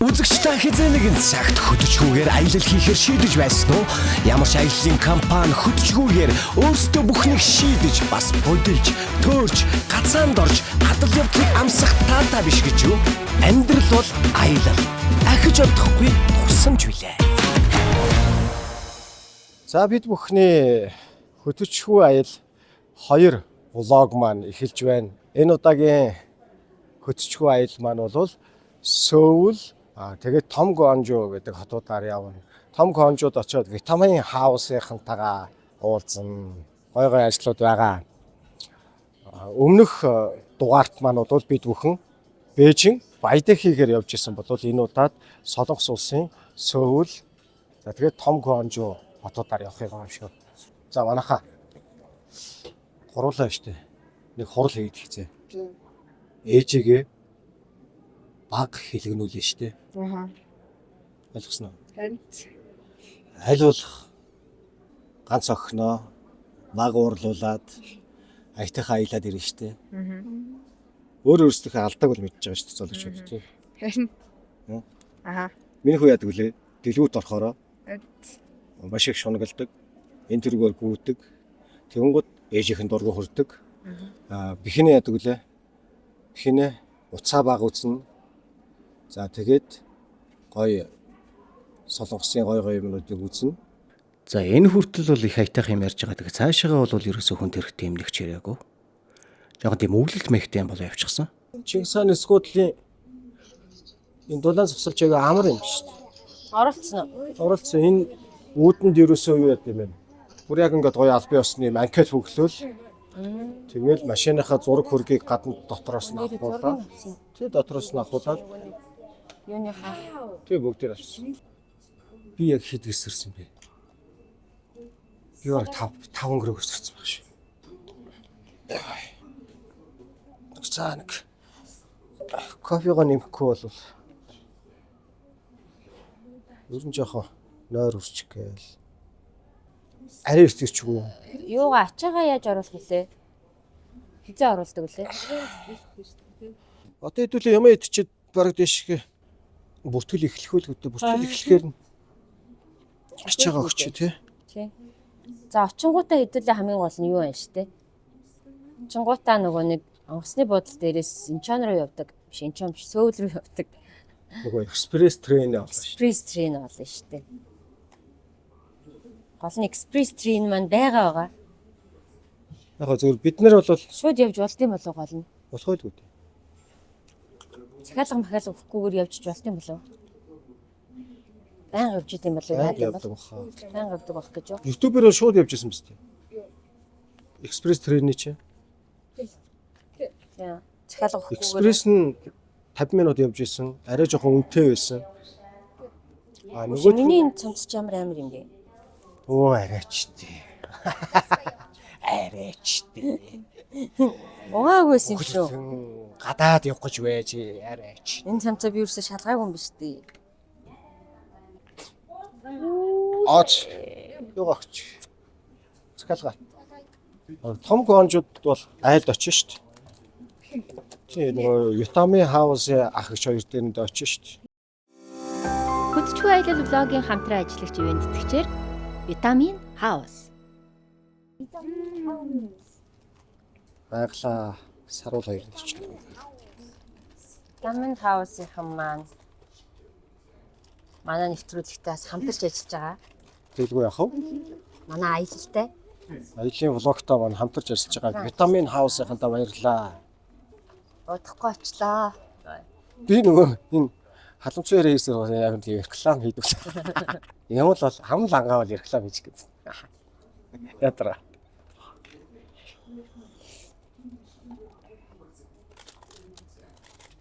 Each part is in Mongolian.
Үзэгч та хэзээ нэгэн цагт хөдөлгүүгээр аялал хийхээр шийдэж байсан уу? Ямар ч аяллаа компани хөдөлгүүгээр өөрсдөө бүхнийг шийдэж, бас бодилж, төөрч, гацаанд орж, гадар явдлыг амсах таатаа биш гэж юу? Амьдрал бол аялал. Ахиж одохгүй тусамж билээ. За бид бүхний хөдөлгөө аял 2 влог маань эхэлж байна. Энэ удаагийн хөдөлгөө аял маань бол Сөүл тэгээд Том Гонжо гэдэг хотуудаар явна. Том Гонжод очиод витамин хаусынхантайгаа уулзсан. Гой ажлууд байгаа. Өмнөх дугаарт маань бол бид бүхэн Бээжин Баядэхийгээр явж исэн бол энэ удаад Солонгос улсын Сөүл за тэгээд Том Гонжо хотуудаар явах юм шиг. За манайхаа хуруулаа штэ. Нэг хурал хийгээд хийцээ. Ээжигээ баг хэлгэнүүлээ штэ. Аа. Ойлгосноо? Аль болох ганц охиноо баг уурлуулад аятайхаа аялаад ирнэ штэ. Аа. Өөрөөсөө алдааг бол мэдчихэж байгаа штэ зоологчд тий. Харин. Аа. Миний хүү яадаг үлээ. Дэлгүүрт орохороо маш их шунагалдаг. Энэ төргөөр гүйдэг. Тэнгууд ээжийнхэн дургу хөрдөг. Бихнэ яадаг үлээ. Бихнэ уцаа баг үзнэ. За тэгээд гоё солонгосын гоё юмнуудыг үзнэ. За энэ хүртэл бол их аятайх юм ярьж байгаа. Тэгэхээр цаашаагаа бол ерөөсөө хүн төрхтэй юм нэг чирээгүй. Яг тийм өвлөл мэхтэй юм болоо явчихсан. Чингис хааны скуудлын энэ дулаан зогсолч яг амар юм шүү дээ. Оролцсон. Оролцсон энэ үүдэнд ерөөсөө юу яд юм бэ? Бүр яг ингээд гоё албан ёсны анкет хөглөөл. Тэгэл машиныхаа зураг хөргийг гадна дотроос нь авахуулаад. Тэг дотроос нь авахуулаад. Юуны хаа. Тэг бүгдээр авчихсан. Би яг хэд гисэрсэн бэ? Би яг 5 өнгөрөө гисэрсэн баг шүү. За нэг кофего нэмэхгүй бол ер нь жоохон нойр үрчих гээл. Арай ирчихгүй. Юугаа ачаагаа яаж оруулах вүлээ? Хизээ оруулдаг вүлээ? Одоо хэдүүлээ юм идчихэд бараг дэшиг бүртгэл эхлэхүүл гэдэг. Бүртгэл эхлэхээр нь ачаагаа өгч тий. Тий. За очингуудаа хэдүүлээ хамгийн гол нь юу вэ штэ? Очингуудаа нөгөө нэг онгоцны буудлын дээрээс Инчон руу явдаг. Биш Инчон биш Сөүл рүү явдаг. Нөгөө экспресс трейн авлаа шүү. Экспресс трейн болно шүү дээ. Гол нь экспресс трейн маань байгаа. Яг зөвхөн бид нар бол Шууд явж болт юм болов гол нь. болохгүй л үү. Захиалга махиалга өгөхгүйгээр явж болт юм болов. Баян явж идэм болов яа гэвэл. Баян явдаг болох гэж юу? YouTube-ээр шууд явж исэн мэт. Экспресс трейний чи. Яа. Захиалга өгөхгүйгээр. Экспресс нь 50 минут явж исэн. Арай жоохон үнэтэй байсан. Нөгөө миний энэ цамц ямар амар юм бэ? Оо арайчтэй. Арайчтэй. Угаагүйс юм шүү. Гадаад явах гэж байж арайч. Энэ цамцаа би юусаа шалгаагүй юм биш үү? Аач. Югаач. Захиалга. Том гонжууд бол айлд очив шүү дээ. Тий нөгөө витамин хаусын ах ич хоёр дээр нь очив шүү дээ. Хөдөлгөө аялал влогийн хамтран ажиллагч ивент тэтгэгчээр Витамин Хаус. Байглаа саруул хоёр нь ч. Витамин хаусын маань манай нэвтрүүлэгтээс хамтарч ажиллаж байгаа. Тэгэлгүй яах вэ? Манай аялалтай. Аялын влогтой маань хамтарч ажиллаж байгаа витамин хаусынхантаа баярлалаа. Удахгүй очлоо. Би нөгөө энэ халамж ярэ хийсээр яг тийм реклам хийдэг. Ямар л бол хам лангаа бол реклам хийж гэдэг. Ятра.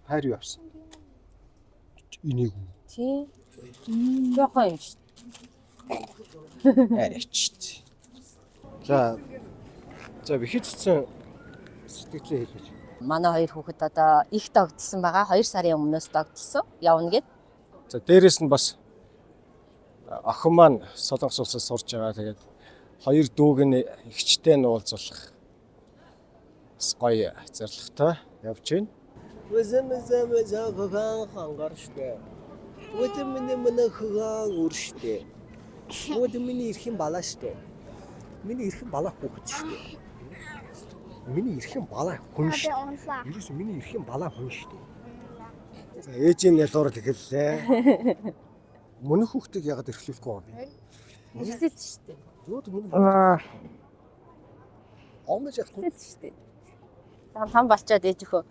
Хайр явсан. Энийг үү? Тий. Жохон юм шүү. Арайч. За бихэтсэн сэтгэлээ хэлээч. Манай хоёр хүүхэд одоо их догдсон байгаа. 2 сарын өмнөөс догдсон. Явна гэд. За дээрэс нь бас охин маань Солонгос улсаас сурж байгаа. Тэгээд 2 дүүг нь ихчтэй нь уулзуулах гоё зорилготой явж байна. Үзэмэзэмэзээ хангаршгүй. Өөдөө миний хөгөө үрштэй. Өөдөө миний эрхийн балаа штэ. Миний эрхийн балаа хүүхэд штэ. Миний эрхийн балаа хүн штэ. Ерөөс миний эрхийн балаа хүн штэ. За ээжийн ялуур тэгэллээ. Мөнх хүүхдийг ягаад эрхлүүлэхгүй байна? Хэлээд шүү дээ. Өөдөө миний Омж яах вэ? Хэлээд шүү дээ. Том болчоод ээж өхөө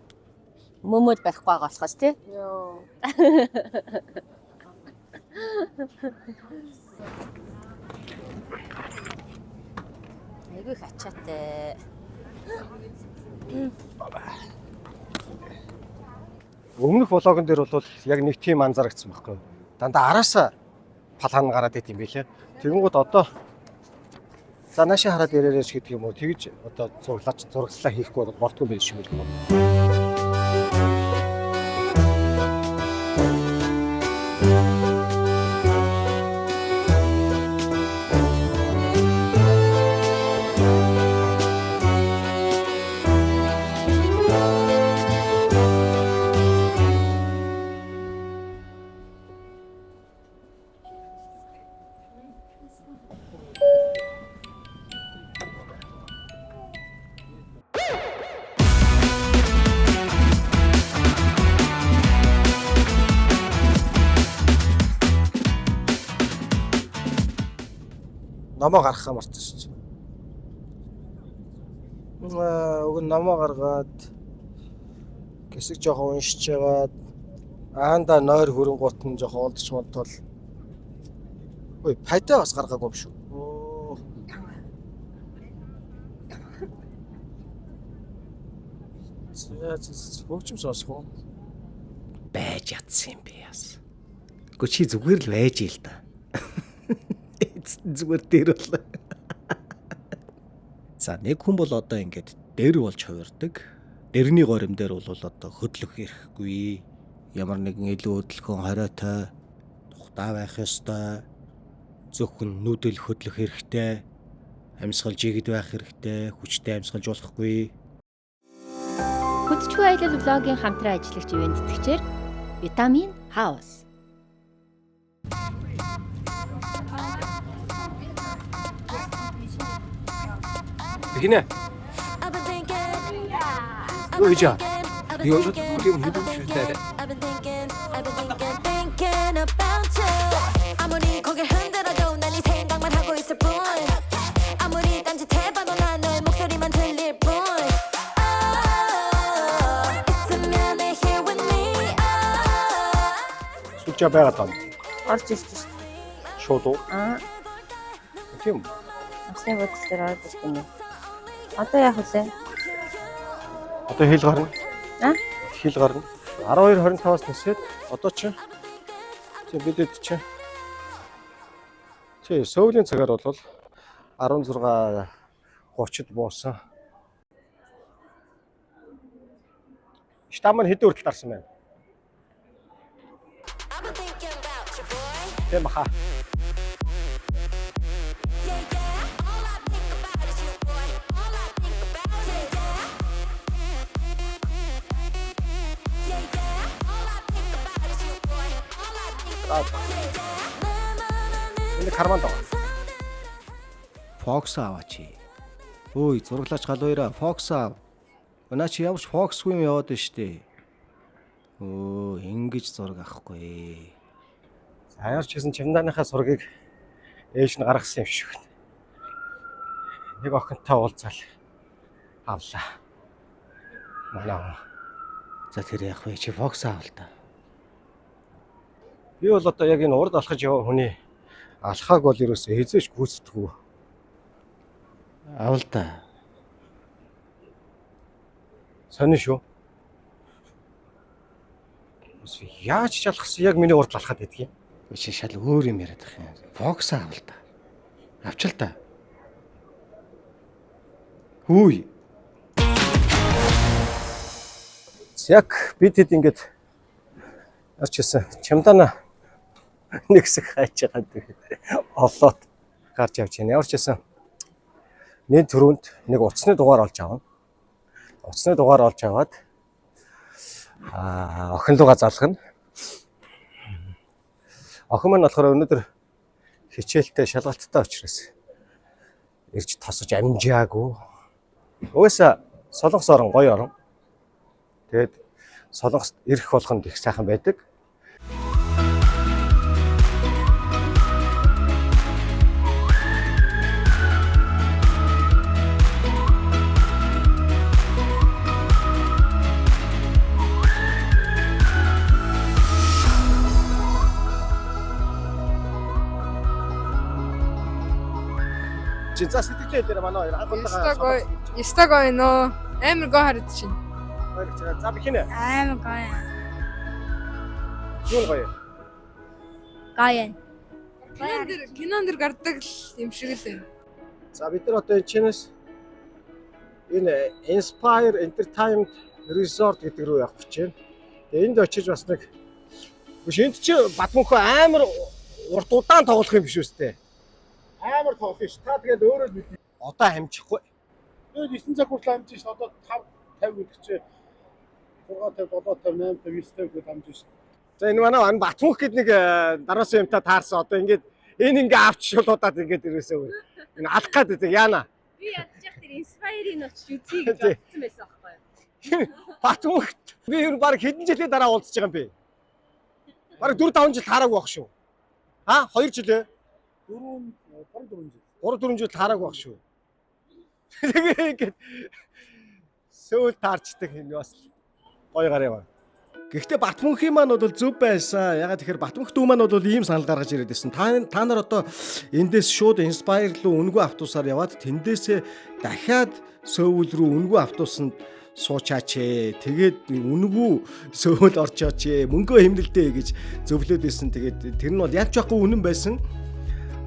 мөмөд барихгүй байгаа болохоос тий. Йоо. Айгүй хачаатай. Өмнөх блогон дээр бол яг нэг тийм анзаарчихсан байхгүй юу? Дандаа араасаа палхан гараад байт юм билээ. Тэгэнгүүт одоо за наашаа хараад ирээрэж гэдэг юм уу? Тэгж одоо зурглалаа хийхгүй болтгүй байх шиг байна. Номоо гаргахаа мартсан шүү дээ. Уг нь номоо гаргаад хэсэг жоохон уншиж жагаад аанда нойр хөрөнгуут нь жоохон олдч модтол. Ой, пайдаа бас гаргаагүй юм шүү. Хөгжим сонсох уу? байж ятсан юм бэ яас. Гэхдээ чи зүгээр л байж ийл та. Зүгээр дээр бол. За нэг хүн бол одоо ингээд дээр болж хувирдаг. Дэрний горим дээр бол одоо хөдлөх хэрэггүй. Ямар нэгэн илүү хөдөлгөөн хориотой тухтай байх ёстой. Зөвхөн нүүдэл хөдлөх хэрэгтэй. Амьсгал жигд байх хэрэгтэй. Хүчтэй амьсгалж болохгүй. Хөдөлгөөн аялал блогийн хамтран ажиллагч ивэн тэтгэгчээр Vitamin House. Хинэ. Ой жаа. Юу ч юм хийдэг шүү дээ. 아무리 고개 흔들어도 난 네 생각만 하고 있을 뿐 아무리 딴짓해봐도 난 너의 목소리만 들릴 뿐 있으면 내 here with me Сүлжээ байгаа тань. Орж ирж шүү. Шууд уу? Тийм. Асны бодол дээр орж ирж байна. Одоо яах вэ? Одоо хил гарна. Хил гарна. 12:25-аас нисээд одоо чи бидэд чи Сөүлийн цагаар бол 16:30-д буусан. Штам нь хэдэн хүртэл дарсан байна? I've been thinking about you boy Тийм баха. yeah yeah all I think about is you boy all I think about yeah yeah all I think about is you boy all I think about Энэ карманд байгаа. Фокс аваач. Өөй, зураглаач галуураа фокс аав. Өнөө чи явж фоксгүй юм яваад байна штэ. Өө, ингэж зураг авахгүй. Аяарч гэсэн чимдааныхаа сургийг ээж нь гаргасан юм шиг байна. Нэг охинтой уулзаал авлаа. Манай. За тэр яах вэ? Чи фокс аав л та. Би бол одоо яг энэ урд алхаж яваа хүний алхааг бол ерөөсөө хизээш гүйцэтгэв. Аав л та. Сонин шүү. Яаж ч алхсан яг миний урд алхаад байдгийг. Чи шал өөр юм яриад байх юм. Фокс аав л та. Авч л та. Хүй. Яг бид хэд ингэж арч хэлсэн чамдана нэг хэсэг хайж байгаа гэдэг олоод гарч явж байна. Ямар ч хэлсэн нэг төрөнд нэг утасны дугаар олж авна. Утасны дугаар олж аваад охин лугаа залгана. Охин маань болохоор өнөөдөр хичээлтэй шалгалттай учраас ирж тосож амжаагүй. Угаасаа Солонгос орн гоё орн. Тэгээд Солонгост ирэх болгонд их сайхан байдаг. 진짜 сэтгэлээ дээр манай хоёр анхудлаа. Instagram нөө амар гоо хараад чинь. Хоёр чаа за бихнэ. амар гоё. Юу гоё. Гоё. Кинон дэр гардаг юм шиг л байна. За бид нар одоо энэ чинээс энэ Inspire Entertainment Resort гэдэг рүү явах гэж байна. Тэгээ энд очиж бас нэг биш энд чи Батмөнхөө амар урд удаан тоглох юм биш үстэй. Амар тоглох ш. Та тэгээд өөрөө л мэдээ. Одоо хамжихгүй. Тэгээд 9 цаг хүртэл амжиж ш. Одоо 5:50 гэдэг чи 6:50, 7:50, 8:50, 9:50 гээд амжиж ш. За энэ манай Батмөнх гэдэг нэг дараас юмтай таарсан. Одоо ингээд энэ ингээ авч шулуудаад ингээд ирээсээ. Энэ алах гээд байдаг яана. Би ядчих тэр Inspire-ийн очиж үзье гэж бодсон байсан аахгүй юу? Батмөнх би ер баг хэдэн жилийн дараа уулзж байгаа юм бэ? Бараг 4-5 жил таараагүй байх шүү. 2 жилээ. 3-4 жил таараагүй байх шүү. Тэгээ ингээд сөүл таарчдаг юм бас гоё гараа яваа. Гэхдээ Батмөнхийн маань бол зөв байсан. Ягаад тэгэхээр Батмөнх дүү маань бол ийм санал гаргаж ирээд байсан. Та нар одоо эндээс шууд Inspire руу үнэгүй автобусаар яваад тэндээсээ дахиад Сөүл рүү үнэгүй автобусанд суучаач ээ. Тэгээд үнэгүй Сөүл орчооч ээ. Мөнгөө хэмнэлдээ гэж зөвлөд байсан. Тэгээд тэр нь бол яаж яахгүй үнэн байсан.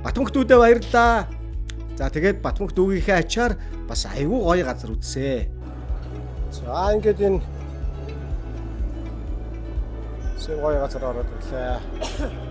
Батмөнх дүүдээ баярлалаа. За тэгээд Батмөнх дүүгийнхээ ачаар бас аюу гоё газар үзсээ. За ингээд энэ Сэв гоё газар ороод ирлээ.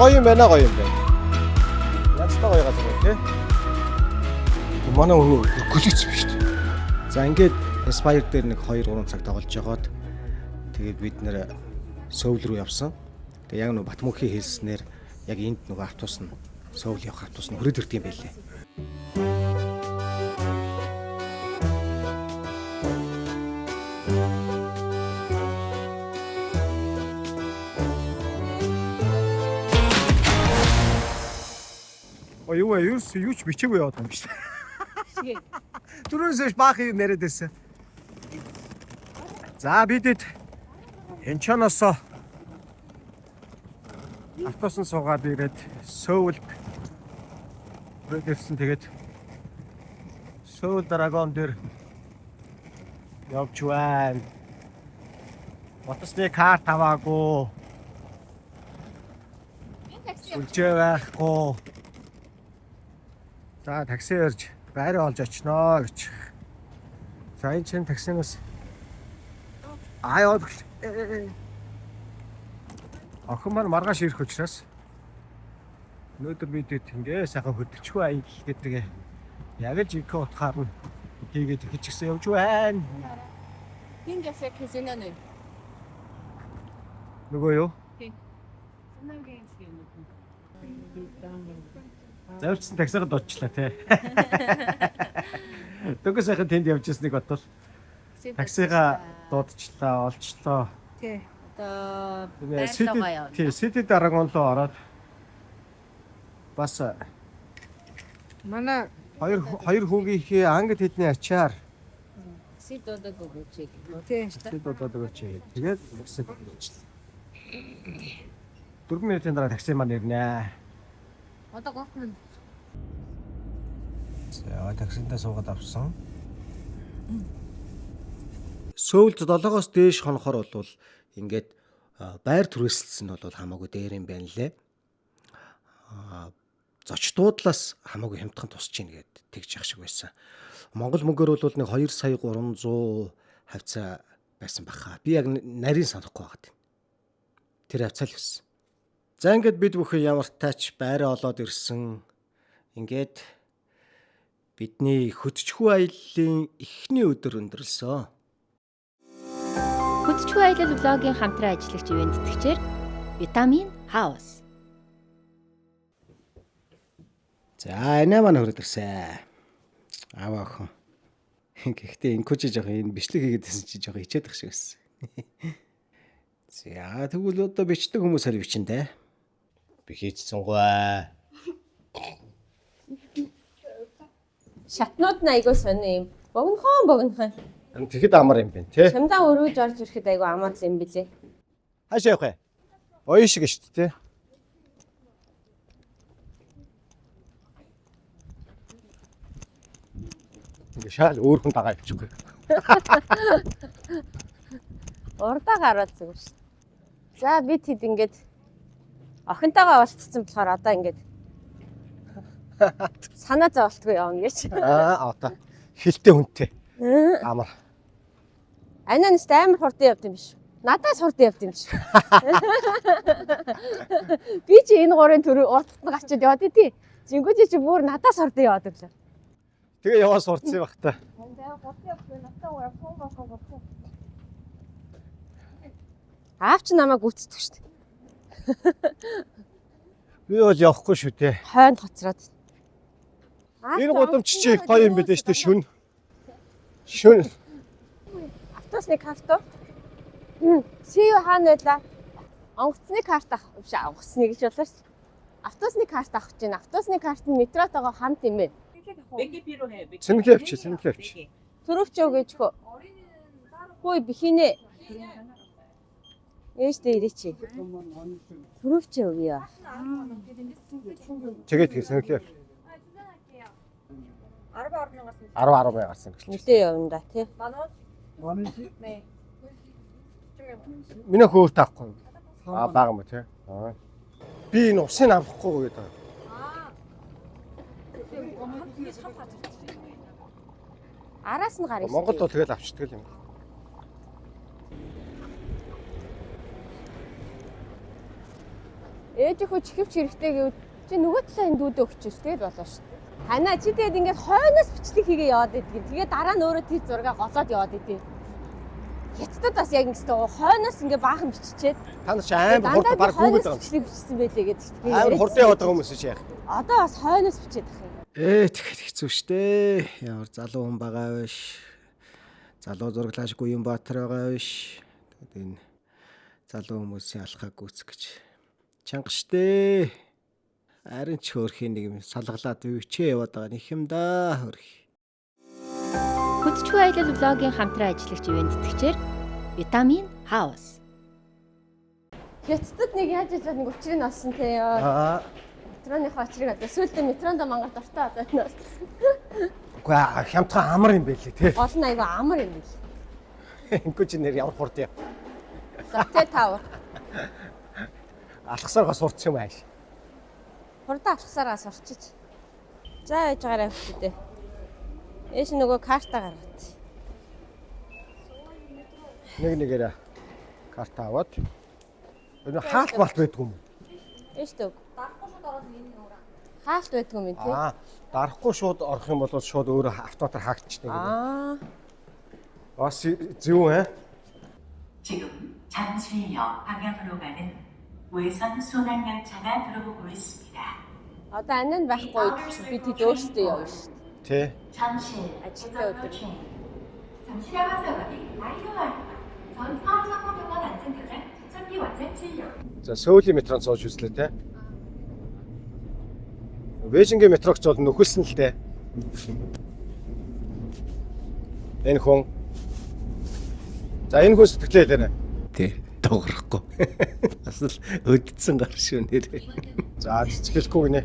Гоё юм байна. Яаж та гоё газар вэ те? Манай өнөө гөлөц биш шүү дээ. За ингээд Inspire дээр нэг 2-3 цаг тоглож жагаад тэгээд бид нэр Сөүл рүү явсан. Тэгээд яг нөгөө Батмөнхийн хэлснээр яг энд нөгөө автобус нь Сөүл явах автобус нь хүрээд ирд юм байлээ. Юу ч бичээгүй яваад юм шүү дээ. Түрүүнээс баах юм яриад байсан. За бидэд Энчоноос автобусан суугаад ирээд Сөүл ирсэн. Тэгээд Сөүл Драгон дээр явж байна. Мотосны карт аваагүй. Сүлжээ байхгүй. За такси ирж байраа олж очноо гэж. За энэ чинь таксинаас аяад охин маань маргааш ирэх учраас өнөөдөр бид ингэ сайхан хөдөлгчгүй аялал гэдэг яг л их утгаар нь хийгээд хичгсэн явж байна. Тэнгээс хэсэнэ. Нөгөө юу? Санаагийн шиг юм. Завьчсан таксигаа дуудчихлаа те. Дөнгөж сайхан тэнд явж ирснийг бодвол таксигаа дуудчихлаа, олчлоо. Тий. Одоо Сити Драгон руу ороод бас Манай хоёр хүүгийнхээ ангид хэдний ачаар Сидодог өгөөч. тий. дуудаад өгөөч. Тэгээд таксиг дуудчихлаа. 4 минутын дараа такси маань ирнэ. Одоо гофмэн. За таксиндээ суугаад авсан. Сөүлд 7-оос дээш хонохоор бол ингээд байр түрээсэлсэн нь бол хамаагүй дээр юм байна лээ. Зочдуудлаас хамаагүй хямдхан тусч ийн гэд тэгж явах шиг байсан. Монгол мөнгөөр бол нэг 2 сая 300 хавцаа байсан баха. Би яг нарийн санахгүй байгаад. Тэр хавцаа л байсан. За ингээд бид бүхэн ямар тач байраа олоод ирсэн. Ингээд бидний хөтчхүү аяллаа эхний өдөр өндөрлсөн. Хөтчхүү аялал влогийн хамтран ажиллагч ивент тэтгэгчээр Vitamin House. За энэ маань хөрөд ирсэн. Аваа охин. Гэхдээ инкуч жоох энэ бичлэг хийгээд байсан чи жоох ичээд ах шиг байсан. За тэгвэл одоо бичдэг хүмүүс харь бичэндэ. Би хийцсэнгүй. Шатнууд нь айгүй сони юм. Богинохон. Тэгэхэд амар юм байна те. Чамдаа өргөж орж ирэхэд айгүй амар юм билээ. Хаашаа явах вэ? Оён шиг шүү дээ те. Ингээ шал өөр хүн дагаа явчихгүй. Урдаа гараад зүгээр шүү. За бид хэд ингээд охинтойгоо уулзсан болохоор одоо ингээд санаа зовлтгүй явна гэж. Одоо хилтэй хүнтэй. Амар. Анаа нэст амар хурдан явд юм биш. Надаас хурдан явд юм биш. Би чи энэ гурын урдтад гарчид яваад идэв. Жингүүч чи бүр надаас хурдан яваад өглөө. Тэгээ яваа сурцсан байх та. Аавч намайг гүцдэг шүү дээ. Би бол явахгүй шүү дээ. Хойнд хоцроод. Энэ гудамж чи их гоё юм билээ шүү дээ шүн. Автобусны карт. Сиё хаана байлаа? Онгоцны карт авах биш онгоцны гэж болоо шүү. Автобусны карт авах гэж байна. Автобусны карт нь метротойгоо хамт юм бэ? Сэнгэлээ авчи. Төрөвч өг гэж хөө. Хөөе бихинэ. Ээжтэй ирээч. Төрөвч өг яа. Тэгээд сэнгэлээ. 10 гарсан гэж. Нилээ явна да тий. Миний хөөр таахгүй. Бага юм тий. Би энэ усыг авахгүй гэдэг. Араас нь гарыг. Монголд бол тэгэл авчдаг юм. Ээж хөө чихвч хэрэгтэй гэвэл чи нөгөө талаа энэ дүүдээ өгч ш тэгэл болоо ш. Ханаа чи тэгээд ингээд хойноос бичлэг хийгээ яваад идэг. Тэгээд дараа нь өөрөө тэр зураг голоод яваад идэв. Хятадд бас яг ингэ хойноос ингээ баахан биччихээд Та нар ч амар хурд баг гүгээд байгаа юм. бичлэг бичсэн байлээ гэдэг. Амар хурд яваад байгаа хүмүүс чи яах. Одоо бас хойноос бичээд ах юм. Тэгэхэд хэцүү шттэ. Ямар залуу хүн байгаа биш. Залуу зураглаашгүй юм Баатар байгаа биш. Тэгээд энэ залуу хүмүүсийн алхаа гүцэх гэж чанга шттэ. Харин ч хөөрхийн нэг юм салгалаад өвчөө яваад байгаа нэг юм да хөрх. Хөтчхүү аялал влогийн хамтран ажиллагч ивент тэтгэгчээр Vitamin House. Хятадд нэг яаж яжаад нэг учрыг олсон те. Метроныхоо очрыг одоо сүүлдээ метронд мангар дуртай одоо энэ болсон. Үгүй хямдхан амар юм байлээ те. Гол нь айгүй амар юм биш. Инкуч нэр ямар хурд яа. Тэ тав. Алхасаргаа сурцсан юм ааш. Хурдан алхасараа сурчиж. За яж гараа хөтөдөө. Эш нөгөө карта гаргат. Нэгээрээ карта аваад. Энэ хаалт малт байдгүй юм. Эш төг. Хаалт байдгүй юм тий. Дарахгүй шууд орох юм бол шууд өөрөө автоматар хаагдчихдаг. Бас зөв ээ. 지금 잠실역 방향으로 가는 외선 순환열차가 들어오고 있습니다. Одоо анаа нь байхгүй би тэд өөрсдөө явна шүү. Тэ. 잠실 아침에 어떻게? 잠실 하반선이 아이러와입니다. 전 서울상공병원 안전교장 추천기 원장 진료. За Сөүлийн метронд сууж үзлээ те. Бээжингийн метрогч бол нөхөлсөн л те. Энэ хүн. За энэ хүн сэтгэлээ дээр. Тэ дограхгүй. Бас л өддсөн гар шүү нэрээ. За цэцгэлгүй гинэ.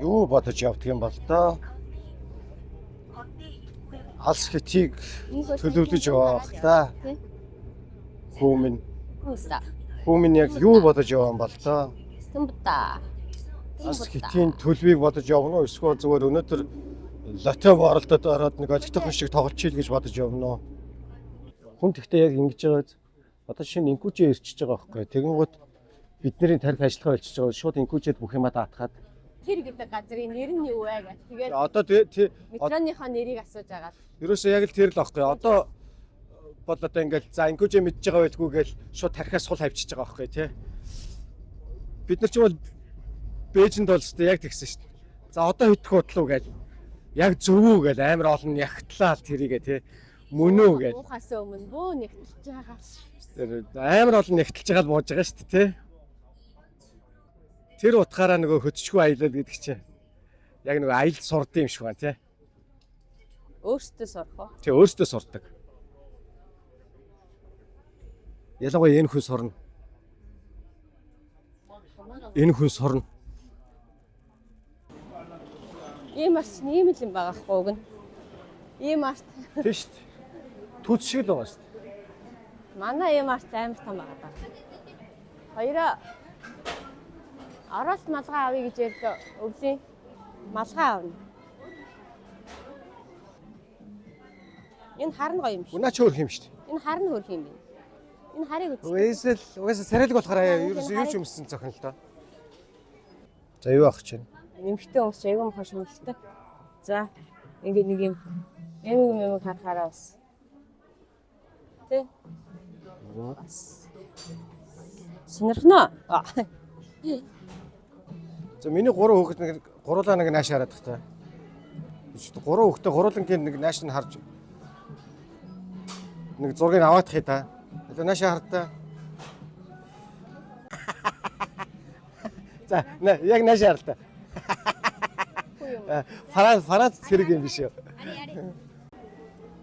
юу бодож явдаг юм бол доо. Алс хэтийг төлөвлөж яваа бах та. Хүмүн. Үста. Хүмүн яг юу бодож яваа юм бол доо. Тэмбэта. Алс хэтийн төлөвийг бодож явна уу? Эсвэл зүгээр өнөөдөр лото боролдод ороод нэг олигдох шиг тоглолчийл гэж бодож явна уу? Хүн тэгтээ яг ингэж байгаа. Одоо шинэ инкүүжээ ирчихэж байгаа байхгүй. Тэгэнгუთ бидний тарих ажиллагаа болчихж байгаа. Шууд инкүүжээд бүх юмаа даатгаад. Тэр гэдэг газрын нэр нь юу вэ гэж. Тэгээд Одоо метроныхоо нэрийг асууж байгаа. ерөөсөө яг л тэр л байхгүй. Одоо бол одоо ингээд за инкүүжээ мэдж байгаа байлгүй гээл шууд тарихаас сул хавчиж байгаа байхгүй тий. Бид нар ч бол Бээжинд бол өстой яг тэгсэн шүү дээ. За одоо хэдэх бодлоо гээл яг зөв үү гээл амар олон ягтлаа тэрийгээ тий. Мөн үү гээл. Уухаас өмнө бөө нэгтэлж байгаа. Амар олон нэгтэлж байгаа л бууж байгаа шүү дээ тий. Тэр утгаараа нөгөө хөтчгүй аялал гэдэг чинь яг нөгөө аялал сурд юм шиг байна тий. Өөртөө сурах уу? Тий өөртөө сурдаг. Ялангуяа энэ хүн сурна. Энэ хүн сурна. Ийм арч ийм л юм байгаа хгүй уг нь. Ийм арт. Тий шүү дээ. Түц шиг л байгаа шүү дээ. Манай ийм арт амар том байгаа даа. Хоёроо оролт малгай авъя гэж ярьлаа. Өвлийн малгай авна. Энэ харна гоё юм шиг. Унаач хөөх юм шүү дээ. Энэ харна хөрх юм байна. Энэ харыг үз. Угаасаа сарайлаг болохоор ерөөсөө юу ч юмсан зохино л доо. За юу авах чинь? Нэмхтэй ус айгүй мохош хөлтэй. За ингээд нэг юм юм харахаараа бас. Тэ? Сонирхно. За миний 3 хүүхэд нэг гурлаа нэг нааш хараад тахтай. 3 хүүхдээ гурлангийн нэг нааш нь харж нэг зургийг аваадах хий та. Одоо наашаа хардаа. За яг наашаа хардаа. Франц зэрэг юм биш үү?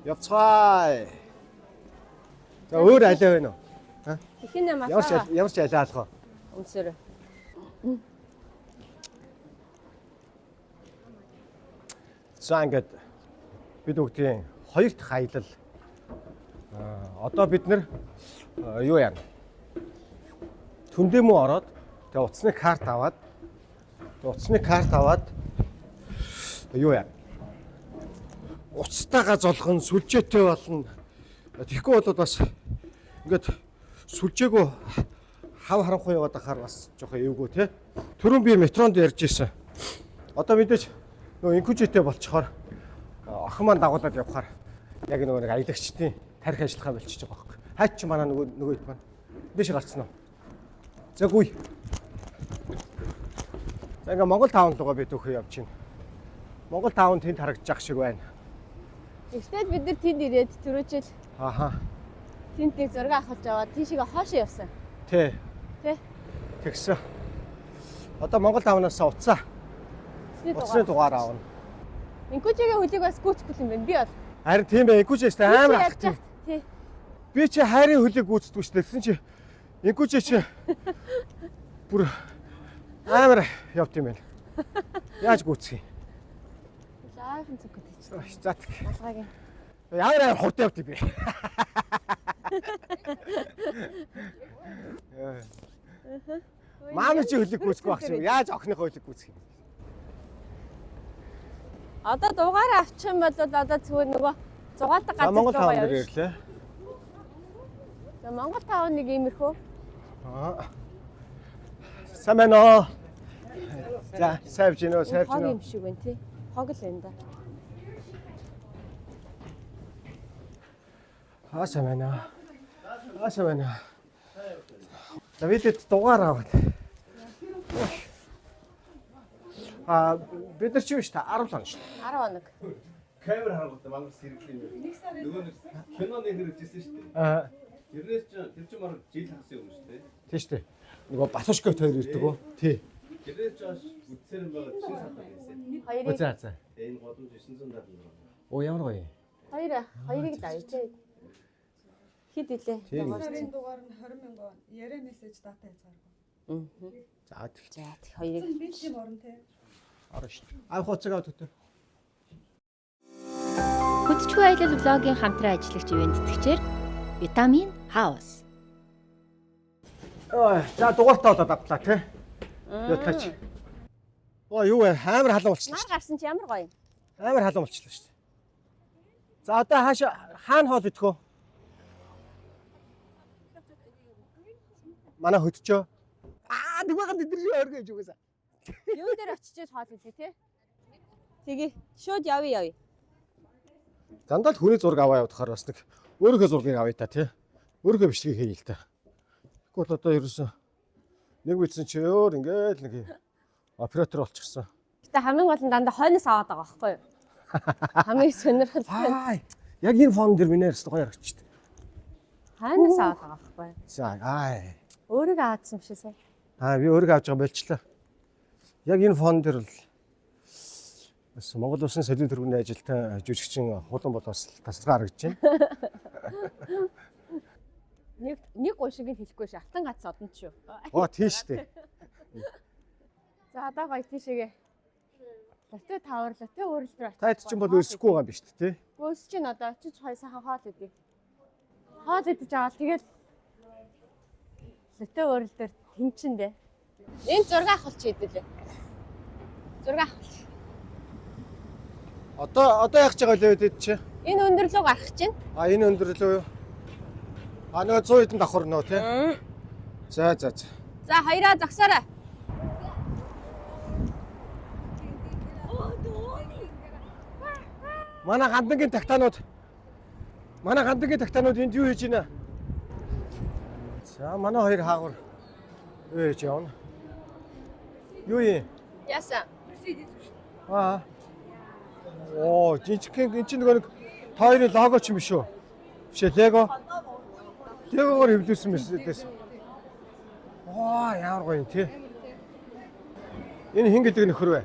Явцгаая. За өөр алей байна уу? Ихэнэ масаа. Ямар ч алей алах уу? Өмсөр. За ингээд бид бүгдийн хоёр дахь аялал. Одоо бид нэр юу яана? Түндэмүү ороод тэгээ утасны карт аваад юу яа? Уцтайгаа золгон сүлжээтэй болно. Тэгэхгүй бол бас ингээд сүлжээгөө хав харанхуй яваад ахаар бас жоох эвгүй тий. Түрүүн би метронд ярьж ирсэн. Одоо мэдээж нөгөө инкүүжэтэй болчихоор охин маань дагуулад явахаар яг нөгөө нэг аялагчдын тарих ажиллагаа болчихж байгаа байхгүй. Хаач чи манай нөгөө хэд маань дэш гарцсан уу? За гуй. За ингээ Монгол таун руугаа бид өөхөө явж байна. Монгол таун тэнд харагдаж ах шиг байна. Ихтэй бид нар тэнд ирээд түрүүчл. Ааха. Тэнд нэг зураг авахж аваад тийшээ хоошоо явсан. Тэ. Тэ. Тэгсэн. Одоо Монгол таунаас уцаа. Уцны дугаар аавна. Инкүүжигээ хөлийг бас гүйцэхгүй юм байна. Би бол. Харин тийм бай. Инкүүжээс амар ахчих. Тий. Би чи хайрын хөлийг гүйцэдэггүй шүү дээ. Тэгсэн чи инкүүжээ чи бүр амар явт юм байна. Яаж гүйцэх юм? Заахан зүгт чи. За. Малгайг. Ямар хурд явт би. Мааны чи хөлийг гүйцэхгүй байх шиг. Яаж охиныхоо хөлийг гүйцэх юм? Одоо дугаараа авчих юм бол одоо зүгээр нөгөө зугаалдаг газар Монгол руу таун дээр явна. ирлээ. За Монгол таун нэг иймэрхүү. Сайн байна уу? За, сайвж гинөө, сайвж Хог гинөө. юм шиг байна тий. Хог л энэ да. Сайн байна. Сайн байна. Давидэд дугаар аваад. Бид нар чи биш та 10 хоног шүү. 10 хоног. Камер харгуулдаг мангас хэрэглэв. Нөгөө нэг киноны хэрэгжсэн шүү дээ. Тэрнээс ч тэр чинь марга жил хагас юм шүү дээ. Тийм шүү дээ. Нөгөө Батушкот хоёр ирдэг үү? Тий. Тэрнээс ч үтсээр байгаа чинь сатаа байсан. Хоёрыг За. Энэ годом 970 доллар. Оо ямар гоё. хоёрыг давъя тий. Хэд илээ? Сарын дугаар нь 20,000 вон. Яриа мессеж дата хязгааргүй. За За хоёрыг. Би чим орон те. Орно шүү дээ. Авах хуцаг аваад өгтөө. Хөтчгүй аялал блогийн хамтран ажиллагч ивент тэтгэгчээр Витамин Хаус. За дугаартаа болоод автлаа тий. Ятаач. Юу вэ? Амар халуун болчихлоо. Нар гарсан чи ямар гоё юм. Амар халуун болчихлоо шүү дээ. За одоо хаана хоол идэх вэ? Манай хөтчөө. Нэгэн дээр оргоо гэж үгүйсэ. Юун дээр очиж хоол идэх тий? Тэгээ шууд явъя. Дандаа л хүний зураг аваа явахаар бас нэг өөрийнхөө зургийг авъя та тий. Өөрийнхөө бичлэгийг хийе л та. Тэгвэл одоо ерөөсөн нэг бичсэн чи өөр ингээл нэг оператор болчихсон. Гэтэ хамгийн гол нь дандаа хойноос аваад байгаа байхгүй юу? Хамгийн сонирхол нь Яг энэ фон дээр минийс гоё харагчд. хойноос аваад байгаа байхгүй юу? За Өөрийгөө аадсан биш үү? би өөрийгөө авч байгаа болчлаа. Яг энэ фон дээр л бас Монгол Улсын соёлын тэргүүний ажилтан жүжигчин хулан болоос тасалгаа харагдаж байна. Нэг гуйшиг хэлэхгүй ш. Алтан гац одон ч юу. Тийм шүү дээ. За одоо гоё тийшээгээ. Лотё тавар лотё өөрөлдөр очиж. Таад чинь бол өсөхгүй байгаа юм биш үү тий? Өсөж чинь одоо очиж хой сайхан хоол идэх. Хоол идэж аваад тэгэл лотё өөрөлдөр тэнчин дээ. Энд зураг авах чи хэдэлээ. Зураг авах. Одоо яах гэж байгаа лээ дэд чи? Энэ өндөрлөг гарах чинь. Энэ өндөрлөө юу? Нөгөө 100 хэдэн давхар нөө тий? За. За хоёроо зогсоорой. Манай гандангийн тагтаанууд энд юу хийж байна? За манай хоёр хаагур юу хийж явна? Юу юм? Яасан. Жижигхэн энэ чинь нөгөө нэг тойрны лого ч юм биш үү? Биш ээ, лего. Легогоор хэвлүүлсэн мэт. Ямар гоё юм тий. Энэ хин гэдэг нөхөр вэ?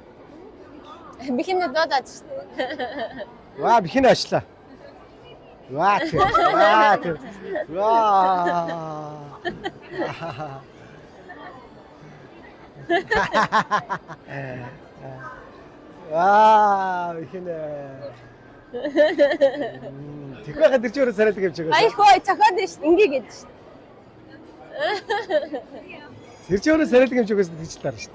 Бихимнэд дуудаад шүү. Бихин ачлаа. Бихин. Тэгвэл тэр чинь сарайлаг юм чигээ. Хөөе цохоод нь шүү. Ингээ гээд шүү. Тэр чинь сарайлаг юм чигээс тэгж таар шүү.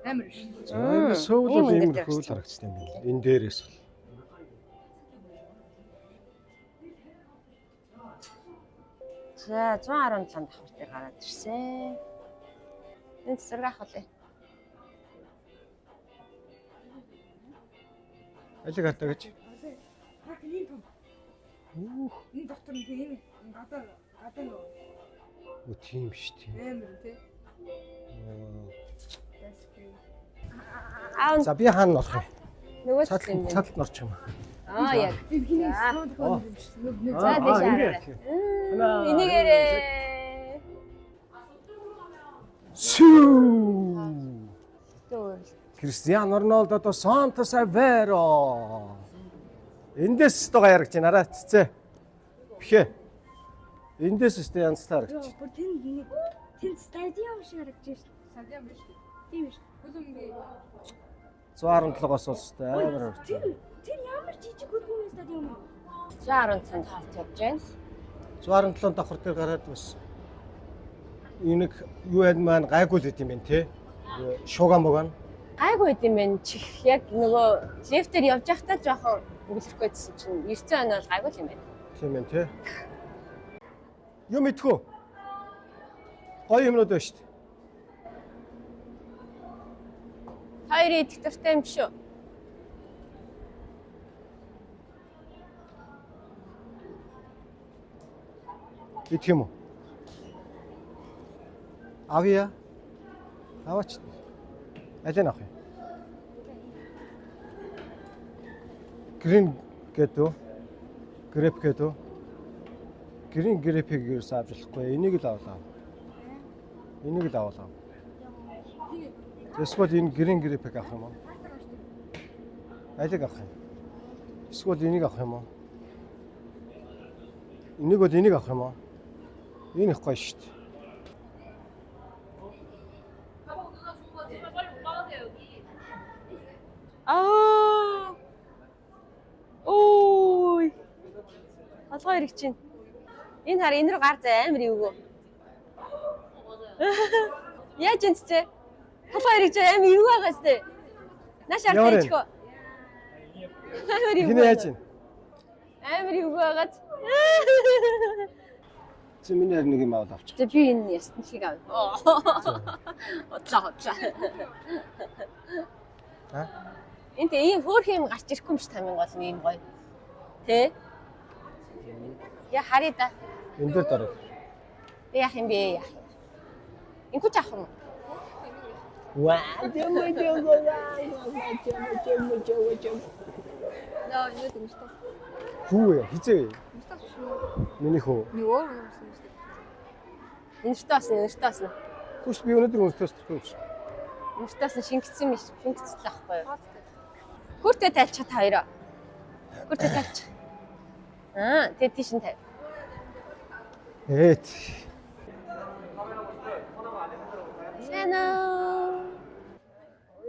Амар шүү. Сөүл ийм хөл харагдсан юм байна. Энэ дээрээс бол. За 117 давхар дээр гараад ирсэн. Энд зураг авах үлээ. Алиг хартаа гэж. Энэ доктор нь тийм гадаа Тийм шүү дээ. амар тий. За би хаана орох вэ? Нөгөө юм. Цадалд норч юм. Яг. За тийш хараа. Энийгээрээ. Энийгээрээ. Кристиано Роналдо до Сантос Аверо. Эндээс тоо яригч нараа цэцээ. Бихэ. Эндээс өстэй янзтай харагч. Тэнд стадиум шиг харагдаж байна. Стадиум биш. Тийм биш. Хөлөмгийн 117-оос өстэй амар харагч. Тэр ямар жижиг хөлбөмбөгийн стадиум вэ? 117 хавт явж байна. 117 давхар дээр гараад бас энэ юу яд маань гайгүй л гэдэм юм те. Шуган могон. Гайгүй гэдэм байх. Чих яг нөгөө лифтээр явж байхдаа жоохон өнгөлөх гэсэн чинь 9 он бол гайгүй юм байна. Тийм ээ тий. Юм идэхүү. Гоё юмнууд байна шүү дээ. Хоёрын идэх дуртай юм шүү. Идэх юм уу? Авъя. Аваач. Алин авах юм? Грин гэдэг. Грэп гэдэг. Грин грэпийг ерөөс авч болохгүй. Энийг л авлаа. Энийг л авлаа. Эсвэл энэ грин грэпийг авах юм уу? Алиг авах юм? Эсвэл энийг авах юм уу? Энийг бол энийг авах юм уу? Энэ их гоё шүү дээ. Аа. Ой. Толгой ирэх чинь. Энэ хар энэ рүү гар зай амар эвгүй. Яаж энэ ч толгой ирэх чинь амар эвгүй байгаа сте. Наш ард ичгөө. Хинэ яаж юм? Амар эвгүй байгаад. Чи миний харин нэг юм аваад авчих. За би энэ ястан шиг авъя. Хотлоо. Аа? Энд ийм хөөх юм гарч ирэхгүй юм ш тамин гол юм гоё. Тэ? Я харъя да. Энд дээр дараа. Би яах юм бэ? Инкуч авах юм. Ваа, дэм. Яа, юу юм бэ? Хүү хизээ. Миний хүү. Нэртээс. Түш би өнөөдөр өнөстөөс төрөх. Нэртээс шингэсэн биш. Шингэсэн л ахгүй юу? Хүртээ тайлч та хоёроо. Хүртээ тайлч. Аа, тэгээ тийш нь тавь. Эт. Шана.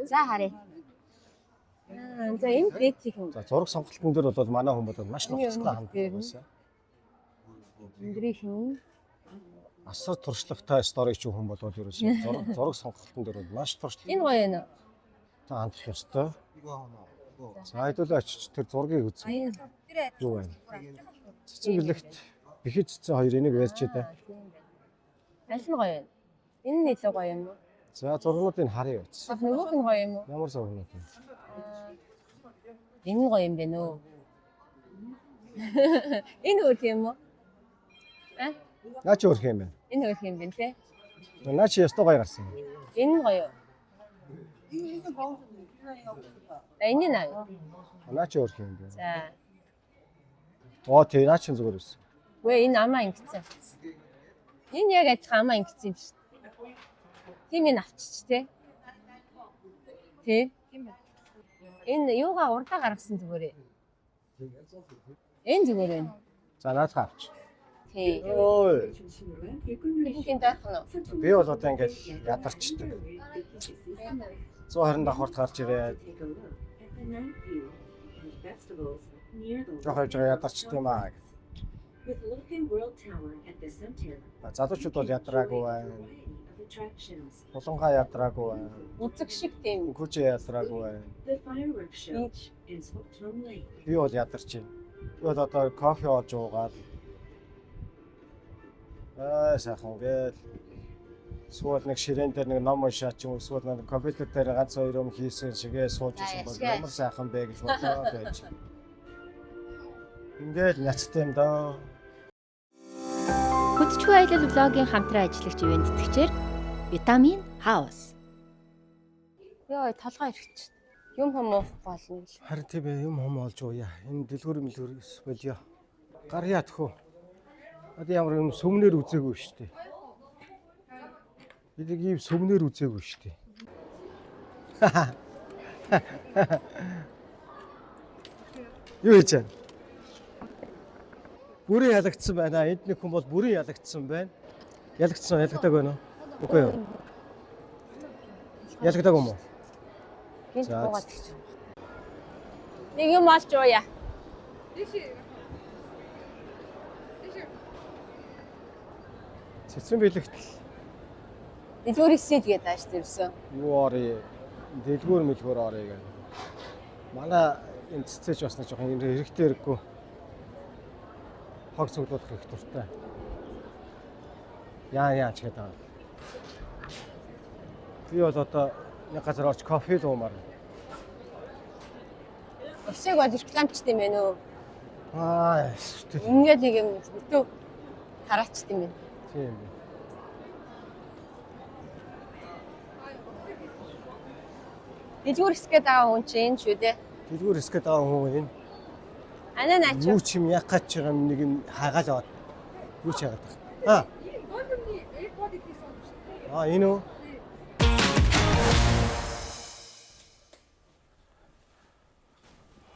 За харъя. За энэ дээдсийг юм. За зураг сонголтын дээр бол манай хүмүүс бол маш нухацтай ханддаг байсан. Эндрийнх нь Асар туршлагатай сторич хүн бол ерөөсөө зураг сонголтын дээр бол маш туршлага. энэ гоё нэ. Та хандах ёстой. За хэдүүлээ очиж тэр зургийг үз. Юу вэ? Цэцэн гэлэгт бэхэж цэцэн хоёр энийг ярьж байгаа. Аль нь гоё вэ? Энэ нь илүү гоё юм уу? За зургуудыг харъя үз. Нөгөөх нь гоё юм уу? Ямар зургууд вэ? Энэ гоё юм бэ нөө. Энэ өөр юм уу? Наа чи өөр юм бэ? Энэ өөр юм бэ те? Наа чи ястаа гоё гарсан. Энэ нь гоё. Энэ нь аа. Наа чи өөр юм бэ? За. Оо тий наа чи зүгээр байсан. Гүй энэ амаа ингэсэн. Энэ яг адилхан амаа ингэсэн юм шүү. Тийм энэ авчиж те. Тэ? Энэ юугаа урдаа гаргасан зүгээр ээ. Энэ зүгээр байна. За наадах авч. Тий. Ой. Ихэнх даах нь. Би бол одоо ингээд ядарчдаг. 120 давхарт гарч ирээд. Жохож ядарчдаг юм аа. Залуучууд бол ядраагүй байна. Булангаа ядраагүй байна. Үзэг шиг тийм. Күч ядраагүй байна. Би бол ядарч байна. Би бол одоо кофе олж уугаад сайхан гээл эсвэл нэг ширээн дээр нэг ном уншаач юм эсвэл нэг компьютер дээр ганц хоёр юм хийсэн шигээ сууж ирсэн бол ямар сайхан бэ гэж бодлоо байж. Ингээд няцтай юм даа. Хөтчгүй аялал влогийн хамтран ажиллагч ивент тэтгэгчээр Витамин Хаус. Йоо толгой ирчих. Юм хүмүүс болно л. Харин тийм юм олж ууя. Энэ дэлгүүр мэлгүүрээс болё. Гар яатхүү. Одоо ямар юм сүмнэр үзээгүй шүү дээ. Бид ийм сүмнэр үзээгүй шүү дээ. Юу хийж байна? Бүрийн ялагдсан байна. Энд нэг хүн бол бүрийн ялагдсан байна. Ялагдсан ялгадаг байна уу? Үгүй юу. Ялгадаг юм уу? Гинт буугаад гэж. Нэг юм олж ууя. Цэцэн бэлэгт Дэлгүүр ихсэд гээд ааш тэрсэн. юу орё? Дэлгүүр мэлгүүр орё гэх. Манай энэ цэцэж бас нэг жоохон хэрэгтэй хэрэггүй. хог цуглуулах их дуртай. Яа ч гэдэг. Би бол одоо нэг газар орч кофе дуумаар. Эсэг бол рекламчт юм байна уу? Аа, Ингээд нэг юм бүтэн тараачт юм байна. тийм. Дэлгүүр хэсгээд байгаа хүн чинь энэ шүү дээ. Дэлгүүр хэсгээд байгаа хүн энэ. Анаа наач. Юу ч юм яг гач байгаа юм нэг нь хагаал аваад. Юу ч яагаад байна. Энэ үү?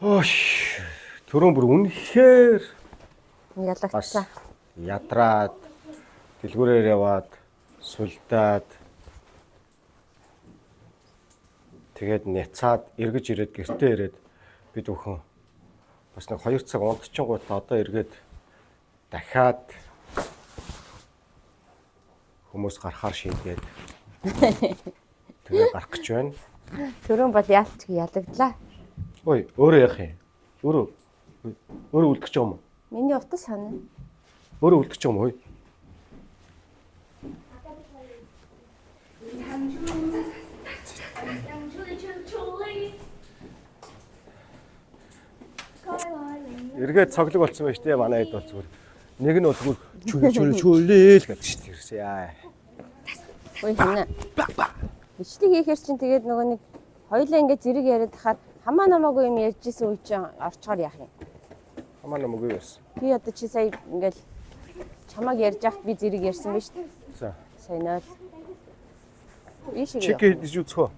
Оош. Төрөн бүр үнэхээр Ялагцсан. ядраад дэлгүүрээр яваад сулдаад тэгээд няцаад эргэж ирээд гэртээ ирээд бид бүхэн бас нэг 2 цаг унтчихгоотаа одоо эргээд дахиад хүмүүс гарахаар шийдгээд тэгээд гарах гэж байна. Төрөн бол яалч ялагдлаа. Ой, өөрөө яах юм? Өөрөө үлдэх гэж юм уу? Миний утас санаа. Өөрөө үлдэх гэж юм уу? Эргээд цоглог болсон байж тээ манай хэд бол зүгээр. Нэг нь бол зүгээр чүлээл гэдэг шүү дээ ерөөсөө яа. Ой хинэ. Бичлэг хийхээр чинь тэгээд нөгөө нэг хоёулаа ингээд зэрэг яриад хахад хамаа намаагүй юм ярьжсэн үе чинь орчгоор яах юм. Хамаа намаагүй байсан. Би одоо чи сая ингээд чамааг ярьж яхад би зэрэг ярьсан байж тээ. За. Сайн л. Ишиг. Чиг идэж үзхөө.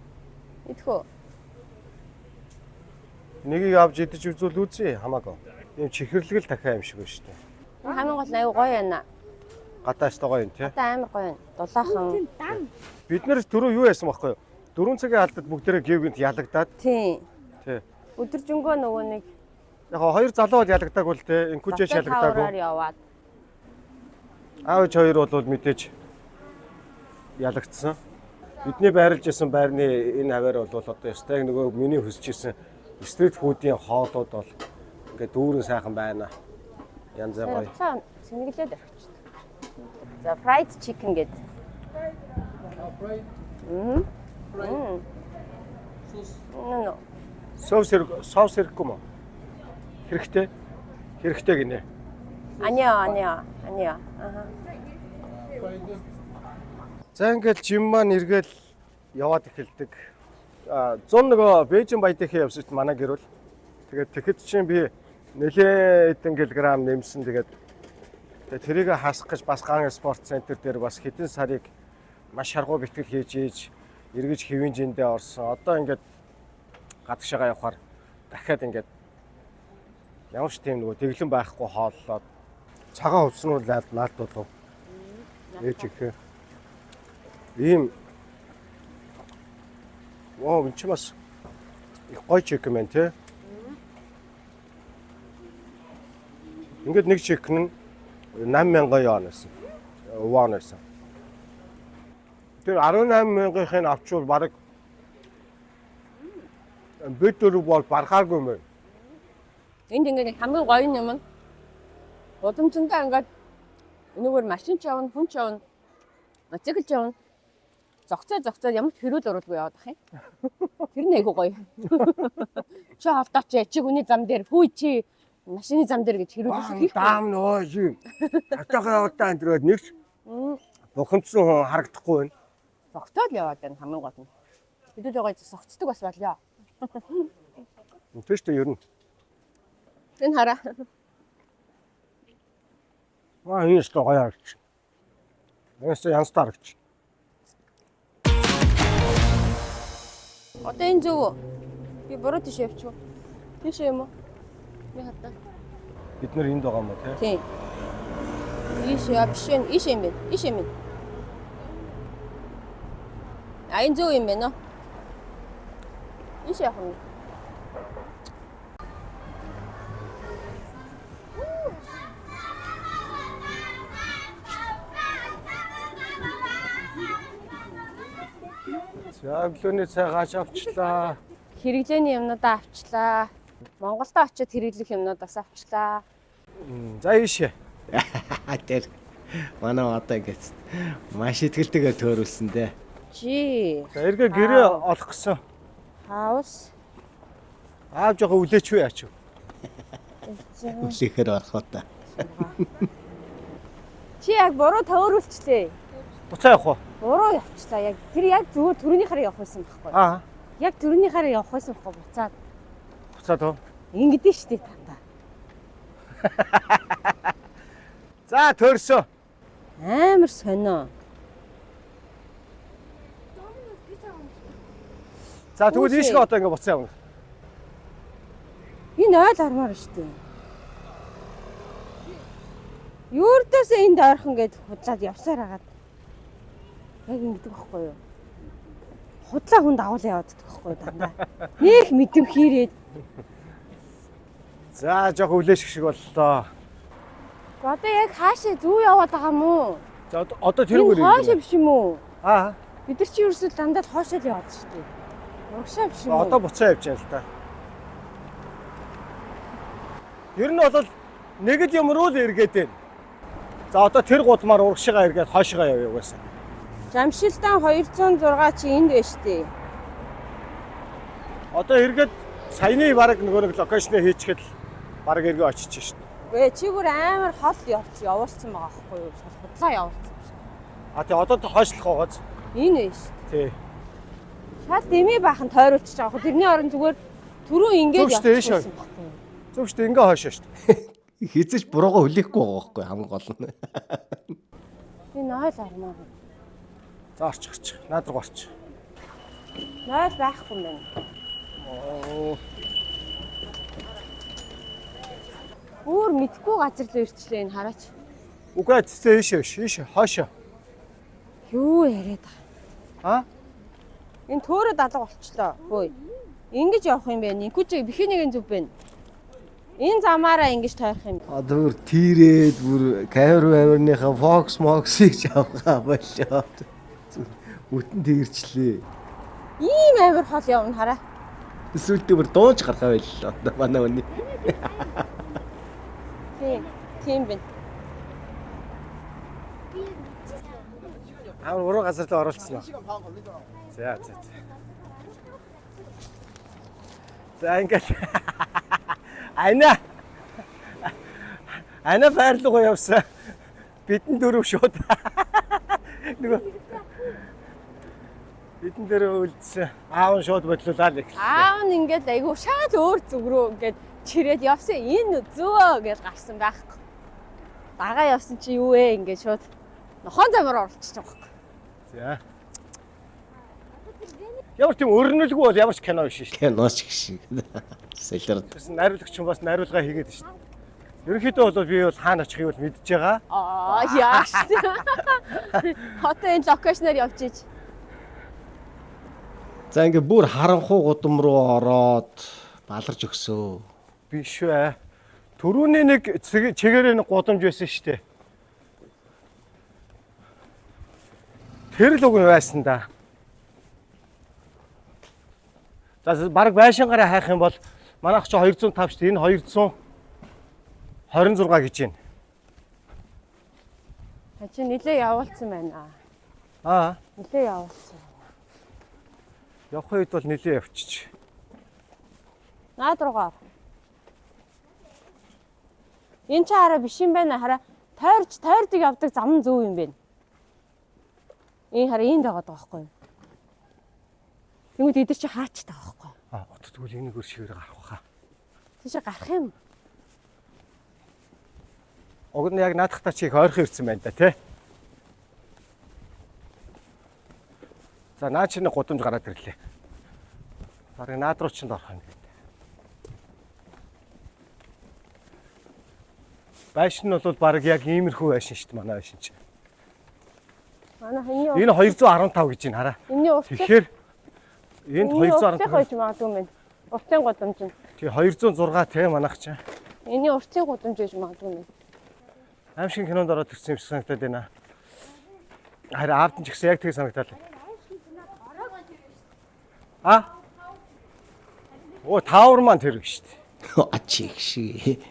Идхөө. Нэгийг авч идэж үзвэл үзье хамаагүй. Ийм чихэрлэг л дахиад юм шиг байна шүү дээ. Хамгийн гол аюу гоё байна. Гадааш байгаа юм тий. Гадаа амар гоё байна. Дулаахан. Бид нэр түрүү юу яасан байхгүй юу? 4 цагийн алдад бүгдээрээ гівгэнт ялагдаад. Тий. Тий. Өдөржингөө нөгөө нэг Яг хоёр залуу бол ялагдаагүй л тий. Инкүжээш ялагдаагүй. Яваад. Аавч хоёр бол мэдээж ялагдсан. Бидний байрлаж исэн байрны энэ хаваар бол одоо ястай нөгөө миний хүсэж исэн стрит фудын хоолууд бол ингээд дүүрэн сайхан байна. Янз бүр гоё. Цаа сэнгэлээд авчиж. За fried chicken гэдэг. No. Соус хэрэггүй мө? Хэрэгтэй гинэ. Аниа. Аха. За ингээд жим маань эргээл яваад эхэлдэг. 100 нөгөө Бээжин Баядахын явсад манай гэрүүл. Тэгээд тэгэхэд чинь би нэлээд хэдэн килограмм нэмсэн. Тэгээд тэрийг хасах гэж бас Гаан спорт центр дээр бас хэдэн сарыг маш шаргуу бэлтгэл хийж ийж эргэж хэвийн жиндээ орсон. Одоо ингээд гадагшаага явахаар дахиад ингээд ямар ч тийм нөгөө дэглэн байхгүй хооллоод цагаан хувцснууд наалт болов. Ээж их. Ийм Вау, энэ ч бас их гоё чек юм тий. Ингээд нэг чек нь 8000 яан байсан. Вон байсан. Тэр 18000-ын авчвал баг бид дөрөв бол бархаагүй юм. Энд ингээд хамгийн гоё юм нь удамжиндаа ингээд өнөөгөр машин ч явна, хүн ч явна, мотоцикл ч явна. Зогцоо ямар ч хэрүүл оруулгүй яваад ах юм. Тэр нэг айгу гоё. Чи хавтаач чи хүний зам дээр хүй чи машины зам дээр гэж хэрүүлсэн хийх. Даам нөө юм. Атагаа удаа энэ нэг бухимдсан харагдахгүй байна. Зогцоод яваад байна хамгийн гол нь. Хэдүүл гоё зогцдог бас болёо. Үнтэй шүү дээ ер нь. Энэ хараа. Энэ ч гоё харагч. Энэс янзтай харагч. Одоо энэ зөв. Би буруу тийш явчих. Тийш юм уу? Би хатаа. Бид нэр энд байгаа юм уу тий? Тийм. Ийш биш юм. Ийш юм бэ? А энэ зөв юм байна уу? Ийш явах юм. За өглөөний цай гаш авчлаа. Хэрэглээний юмнуудаа авчлаа. Монголдо очиод хэрэглэх юмнуудаас авчлаа. За ийшээ. Тэр манай одоо ингэж маш итгэлтэйгээр төөрүүлсэн дээ. Чи За эргээ гэрээ олох гэсэн. хаус Аав жоохон үлээч үү яач вэ? Үлээхээр орох уу та. чи яг буруу төөрүүлчлээ. Буцаа явах уу? Буруу явчлаа. Яг тэр яг зүгээр төрөний хараа явах байсан байхгүй. Аа. Яг төрөний хараа явах байсан байхгүй буцаад. Буцаад уу? Ингэдэж штэ тандаа. За төрсөө. Амар сонио. За тэгвэл ийшгээ одоо ингэ буцаа явна. Энэ ойл армаар штэ. Юурдээс энд ойрхон гээд худлаад явсаар хагаад. Яг ингэдэг байхгүй юу? Худлаа хүнд авал яваад байхгүй юу дандаа. Нэх мэдэм хийрээд. За жоохон үлээшг шиг боллоо. Одоо яг хаашаа зүү яваад байгаа юм уу? За одоо тэрүүгээр хаашаа биш юм уу? Аа. Бид нар чи ерөөсөө дандаа хоошоо л яваад шүү дээ. Урагшаа биш юм уу? Одоо буцаа явж байна л та. Ер нь бол нэг л юм руу л эргээд байна. За одоо тэр гудмаар урагшаа эргээд хойшоо явъя угаасаа. Жамшилтан 206 чи энд байна шүү дээ. Одоо эргээд саяны баг нэг локейшнээ хийчихэд баг эргээ очиж шít. Гэ чи бүр амар хол явуулсан байгаа байхгүй юу? Худлаа явуулсан. А тий одоо хойшлох байгааз. Энэ вэ шүү. Тий. Шал дэмий баахан тойруулчих жоох. Тэрний орон зүгээр түрүү ингэж явчихсан байхгүй юу? Зөв шүү дээ ингээ хойшоо шүү. Хизэж буруугаа хүлээхгүй байгаа байхгүй хамгийн гол нь. Энэ ойл армаа. За орчих. Наад руу орчих. Нойл байхгүй юм байна. Өөр мэдхгүй газар л ирчлээ энэ хараач. Үгүй ээ ийшээ хойшоо. Юу яриад байгаа? Аа? Энэ төөрөд алга болчлоо. Хөөе. Ингэж явах юм бэ? Инкүч бихинийн зүв байна. Энэ замаараа ингэж тойрох юм. Одоо бүр тийрээд бүр камерныхаа фоксыг авах болоо. Үтэн тэрчлээ. Ийм амар хол явна хараа. Эсвэл бүр дууж гарахаа байлаа одоо манай өний. Тийм байна. Амар уруу газар руу оруулсан уу? За. За ингээд Ана байрлуу явсан. Бидэн дөрөв шууд. Нөгөө бидэн дөрөв үлдсэн. Аав нь шууд бодлуулаа л. Аав нь ингээд айгүй шал өөр зүг рүү ингээд чирээд явсан. Энэ зөө гэж гарсан байхгүй. Дагаа явсан чи юу вэ? Ингээд шууд нохон замаар оролцож байгаа байхгүй. За. Ямар тийм өрнөлгүй бол ямар ч кино биш шүү дээ. Кино шиг. Солиорд. Найруулагч юм бас найруулга хийгээд шүү дээ. Ерөнхийдөө бол би бол хаана очихыг бол мэдж байгаа. Яаш. Одоо энэ локейшнээр явчих. За ингээ бүр харанхуу гудам руу ороод баларж өгсөө. Биш үү. Төрүүний нэг чигээрээ нэг гудамж байсан шүү дээ. Тэр л үг байсан да. За баг байшингараа хайх юм бол манайх ч 205 шүү дээ. Энэ 226 гэж байна. Чи нилээ явуулсан байна. Аа. Нилээ явуулсан. Явах үед бол нилээ явчих. Наад руугаа. Энэ ч хараа биш юм байна. Хараа тойрдог явдаг зам зөв юм байна. Энэ хараа энд байгаа байхгүй юу? Тэгвэл эдгээр чи хаач таа байхгүй юу? Аа, одоо тэгвэл энийг өршөөр гарах баха. Тийш гарах юм. Уг нь яг наадах та чиг ойрхон ирсэн байна да тий. За наад чинь гудамж гараад ирлээ. Бараг наад руу ч орох юм гээд. Байшин нь бол бараг яг иймэрхүү байшин шүү дээ манай байшин чинь. Манай энэ 215 гэж байна хараа. Энийн урт. Тэгэхээр энд 215 гэж магадгүй юм. Уртын гудамж нь. Тэгээ 206 тий манайх чинь. Энийн уртын гудамж гэж магадгүй юм. Аим шиг кинонд ороод ирсэн юм шиг санагдаад байна. Харин аавд нь ч гэсэн яг тийг санагдаад байна. А? Оо таавар маань тэр гэж шүү дээ. Ачиг шиг.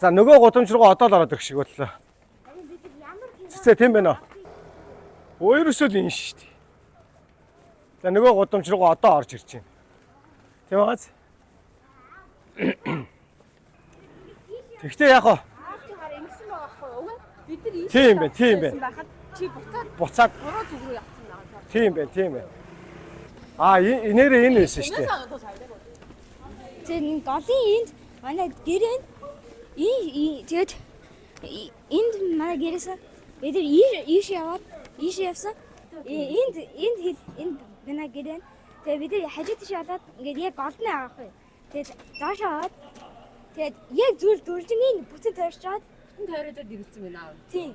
За нөгөө гудамж руугаа одоо л ороод ирэх шиг боллоо. Цэцээ тийм байна уу? Өөрөөсөө л энэ шүү дээ. За нөгөө гудамж руугаа одоо орж ирж байна. Тийм бааз. Тэгтээ яг хоо. Ингэсэн байгаа байхгүй юу? Уг нь бид нар ийш Тийм байна, тийм байна. байхад чи Буцаад буруу төг рүү явцсан байгаа. тийм байна, тийм байна. Нэрээ энэ байсан шүү дээ. Тэгээд энэ голын энд манай гэрээнд тэгээд энд манай гэрээс бид нар ийш явсан. Энд манай гэрээнд тэгээд бид нар хажууд тийш яваад ингээд яг голны авах юм. Тэгээд доошоо аваад тэгээд яг зүржиний бүтэн тойрчаад Бүтэн тойроод ирсэн байна аа. тийм.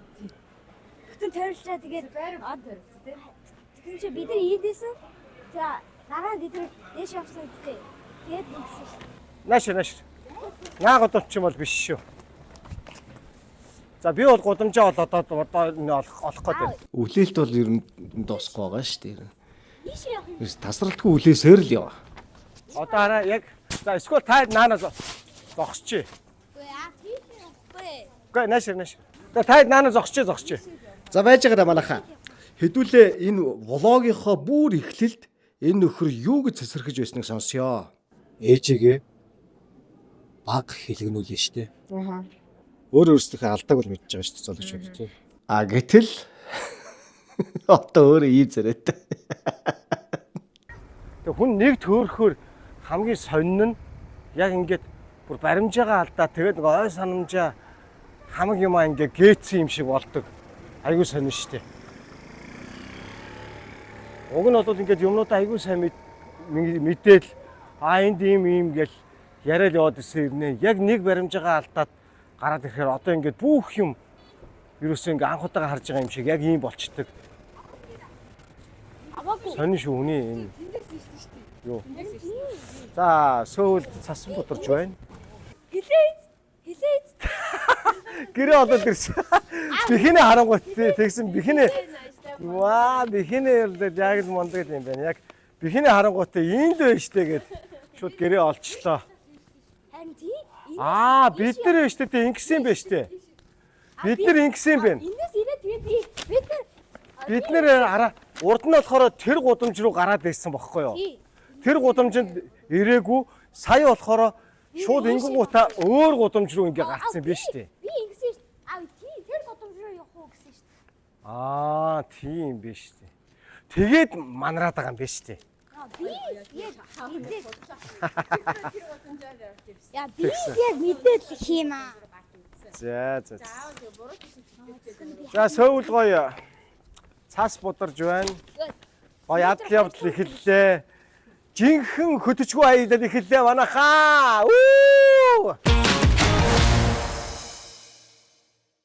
Бүтэн тойрчаад тэгээд Ад төрсөн тийм. тэгэхээр чи бид нар ийдээсэн. Тэгээд дараа бид нар дэш явсан гэдэг. Тэгээд ингэсэн шүү. Нааш. Наа гудамж юм бол биш шүү. За би бол гудамжаа бол одоо олох гэдэг. Үлээлт бол ер нь дуусахгүй байгаа шүү дээ. Ийш явах юм. Тасралтгүй үлээсээр л яв. Одоо хараа яг за эсвэл та наанаас зогсчээ. Үгүй аа тийш явахгүй. Гэ нааш. Та наанаас зогсчээ. За байж байгаа манайхаа. Хэдүүлээ энэ влогийнхоо бүр эхлэлд энэ нөхөр юу гэж цэцэрхэж байсныг сонсё. Ээжигээ баг хэлгэнүүлээ штэ. Өөр өөрсдийнхээ алдааг бол мэдчихэж байгаа штэ зоологчд тий. Гэтэл одоо өөрөө ийм зэрэгтэй. Тэг хүн нэг төөрөхөр хамгийн сонин нь яг ингээд бүр баримжаагаа алдаа тэгээд нэг ой санамжаа хамаг юмаа ингээ гээцсэн юм шиг болдог. Айгуу сонин штэ. Уг нь бол ингээд юмнуудаа айгуу сайн мэдээл энд ийм гэл яриад яваад ирсэн юм. Яг нэг баримжаагаа алдаад гараад ирэхээр одоо ингээд бүх юм ерөөсөө ингээ анхудаага харж байгаа юм шиг яг ийм болчдөг. Сонин шүү хүний энэ. Юу? За сөүлд цасан бодорж байна. Хилээд. Гэрээ олоод ирсэн. Бихинэ харангуут тэгсэн бихинэ. Бихинэ яг л мондөг юм байна. Яг бихинэ харангуут энд байж штэ гэд шууд гэрээ олчлоо. Харин тий. Бид нар байж штэ ингэсэн байж штэ. Бид нар ингэсэн байна. Энэс ирээ тэгээд бид нар араа урд нь болохоор тэр гудамж руу гараад байсан бохоггүй юу? Тэр гудамжинд ирээгүй сая болохоор шууд ингэнгуудаа өөр гудамж руу ингээ гарцсан биш үү? би ингэсэн шүү дээ. Тэр гудамж руу явах уу гэсэн шүү дээ. Тийм биш үү? Тэгээд манараад байгаа юм биш үү? Би яг мэдээд хийм аа. За. За сөүл гоё. Цаас бодорж байна. Гоё адал явдал эхэллээ. Жинхэнэ хөтөчгүй аялал эхэллээ манайхаа.